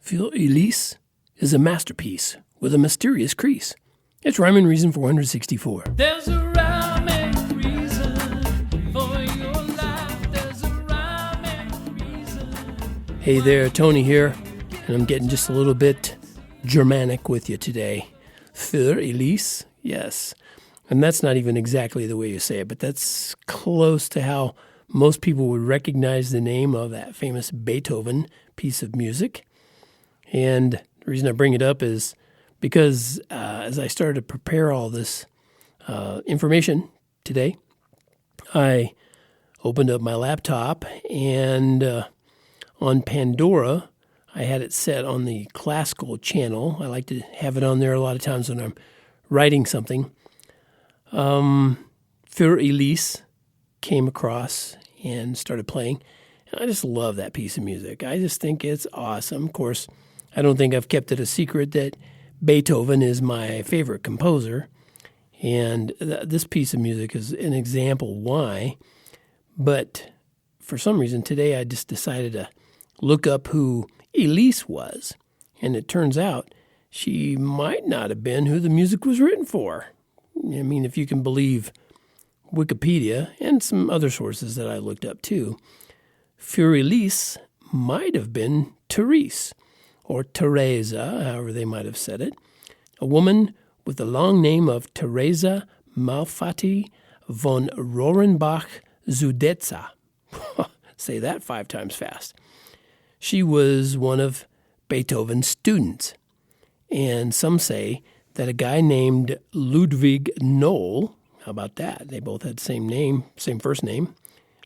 FÄ×r Elise is a masterpiece with a mysterious crease. It's Rhyme and Reason 464. There's a rhyme and reason for your life. There's a rhyme and reason. Hey there, Tony here, and I'm getting just a little bit Germanic with you today. FÄ×r Elise, yes. And that's not even exactly the way you say it, but that's close to how most people would recognize the name of that famous Beethoven piece of music. And the reason I bring it up is because as I started to prepare all this information today, I opened up my laptop and on Pandora, I had it set on the classical channel. I like to have it on there a lot of times when I'm writing something. FÄ×r Elise came across and started playing. And I just love that piece of music. I just think it's awesome. Of course, I don't think I've kept it a secret that Beethoven is my favorite composer. And this piece of music is an example why. But for some reason today I just decided to look up who Elise was. And it turns out she might not have been who the music was written for. I mean, if you can believe Wikipedia and some other sources that I looked up too, FÄ×r Elise might have been Therese, or Teresa, however they might have said it, a woman with the long name of Teresa Malfatti von Rohrenbach-Zudetza. Say that 5 times fast. She was one of Beethoven's students, and some say that a guy named Ludwig Noll, how about that? They both had the same name, same first name,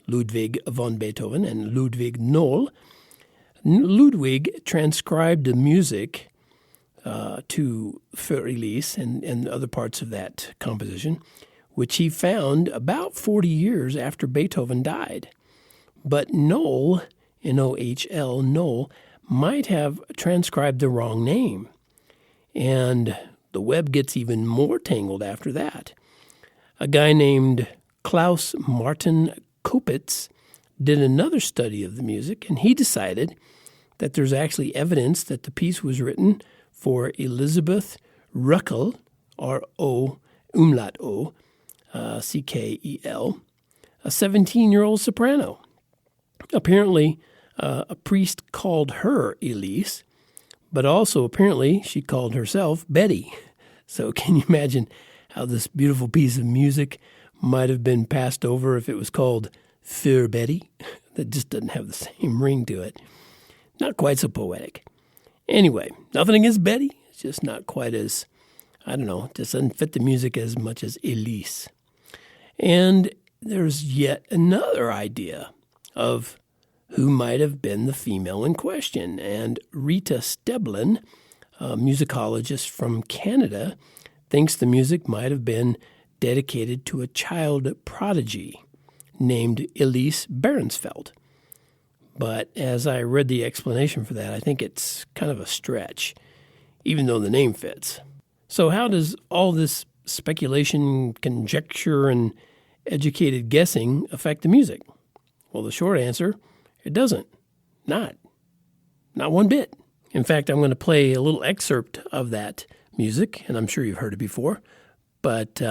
Ludwig von Beethoven and Ludwig Noll. Ludwig transcribed the music to FÄ×r Elise and other parts of that composition, which he found about 40 years after Beethoven died. But Noll, N-O-H-L, Noll, might have transcribed the wrong name. And the web gets even more tangled after that. A guy named Klaus Martin Kopitz did another study of the music, and he decided that there's actually evidence that the piece was written for Elisabeth Ruckel, R-O, umlaut O, C-K-E-L, a 17-year-old soprano. Apparently, a priest called her Elise, but also apparently she called herself Betty. So can you imagine how this beautiful piece of music might have been passed over if it was called FÄ×r Betty? That just doesn't have the same ring to it. Not quite so poetic. Anyway, nothing against Betty. It's just not quite as, I don't know, just doesn't fit the music as much as Elise. And there's yet another idea of who might have been the female in question. And Rita Steblin, a musicologist from Canada, thinks the music might have been dedicated to a child prodigy named Elise Behrensfeld. But as I read the explanation for that, I think it's kind of a stretch, even though the name fits. So how does all this speculation, conjecture, and educated guessing affect the music? Well, the short answer, it doesn't. Not one bit. In fact, I'm going to play a little excerpt of that music, and I'm sure you've heard it before. But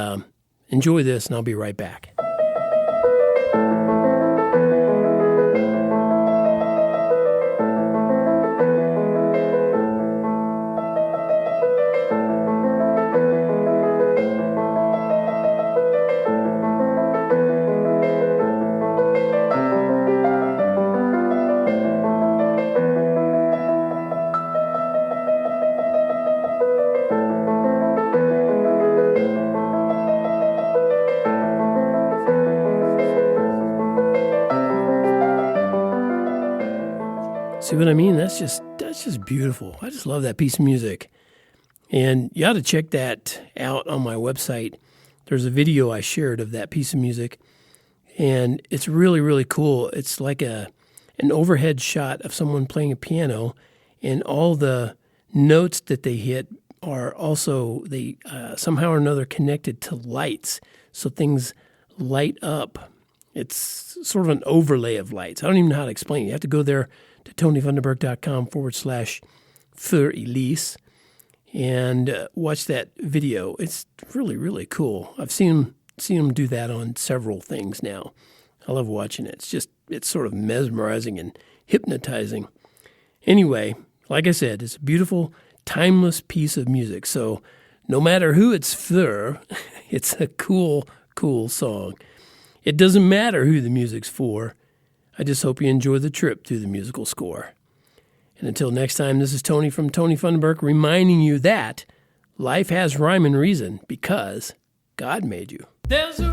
enjoy this, and I'll be right back. See what I mean? That's just beautiful. I just love that piece of music. And you ought to check that out on my website. There's a video I shared of that piece of music, and it's really, really cool. It's like an overhead shot of someone playing a piano, and all the notes that they hit are also, they somehow or another connected to lights. So things light up. It's sort of an overlay of lights. I don't even know how to explain it. You have to go there to TonyFunderburk.com FÄ×r Elise and watch that video. It's really, really cool. I've seen him do that on several things now. I love watching it. It's sort of mesmerizing and hypnotizing. Anyway, like I said, it's a beautiful, timeless piece of music. So no matter who it's for, it's a cool, cool song. It doesn't matter who the music's for. I just hope you enjoy the trip through the musical score. And until next time, this is Tony from Tony Funderburk reminding you that life has rhyme and reason because God made you. There's a